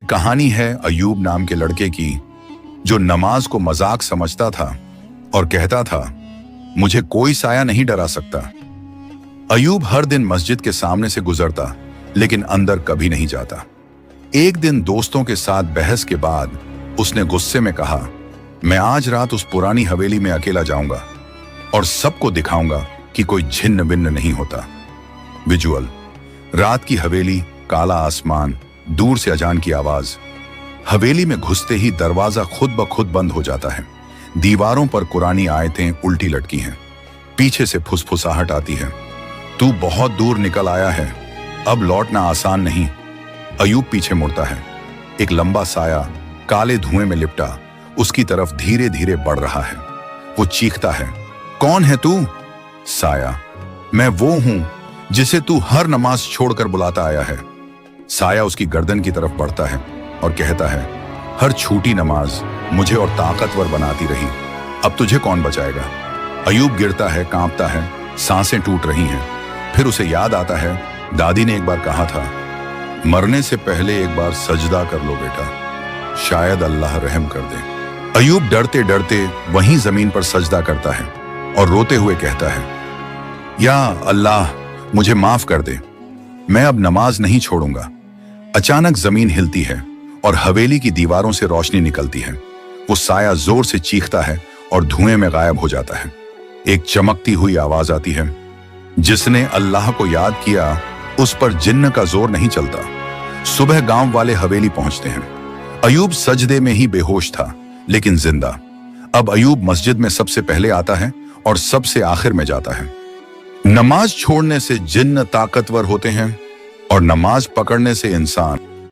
कहानी है अयूब नाम के लड़के की, जो नमाज को मजाक समझता था और कहता था, मुझे कोई साया नहीं डरा सकता। अयूब हर दिन मस्जिद के सामने से गुजरता, लेकिन अंदर कभी नहीं जाता। एक दिन दोस्तों के साथ बहस के बाद उसने गुस्से में कहा, मैं आज रात उस पुरानी हवेली में अकेला जाऊंगा और सबको दिखाऊंगा कि कोई छिन्न भिन्न नहीं होता। विजुअल: रात की हवेली, काला आसमान, दूर से अजान की आवाज। हवेली में घुसते ही दरवाजा खुद ब खुद बंद हो जाता है। दीवारों पर कुरानी आयतें उल्टी लटकी हैं। पीछे से फुसफुसाहट आती है, तू बहुत दूर निकल आया है, अब लौटना आसान नहीं। अयूब पीछे मुड़ता है। एक लंबा साया काले धुएं में लिपटा उसकी तरफ धीरे धीरे बढ़ रहा है। वो चीखता है, कौन है तू? साया: मैं वो हूं जिसे तू हर नमाज छोड़कर बुलाता आया है। साया उसकी गर्दन की तरफ बढ़ता है और कहता है, हर छूटी नमाज मुझे और ताकतवर बनाती रही, अब तुझे कौन बचाएगा? अयूब गिरता है, कांपता है, सांसें टूट रही हैं। फिर उसे याद आता है, दादी ने एक बार कहा था, मरने से पहले एक बार सजदा कर लो बेटा, शायद अल्लाह रहम कर दे। अयूब डरते डरते वहीं जमीन पर सजदा करता है और रोते हुए कहता है, या अल्लाह, मुझे माफ कर दे, मैं अब नमाज नहीं छोड़ूंगा। अचानक जमीन हिलती है और हवेली की दीवारों से रोशनी निकलती है। वो साया जोर से चीखता है और धुएं में गायब हो जाता है। एक चमकती हुई आवाज आती है, जिसने अल्लाह को याद किया उस पर जिन्न का जोर नहीं चलता। सुबह गांव वाले हवेली पहुंचते हैं। अयूब सजदे में ही बेहोश था, लेकिन जिंदा। अब अयूब मस्जिद में सबसे पहले आता है और सबसे आखिर में जाता है। नमाज छोड़ने से जिन्न ताकतवर होते हैं और नमाज पकड़ने से इंसान।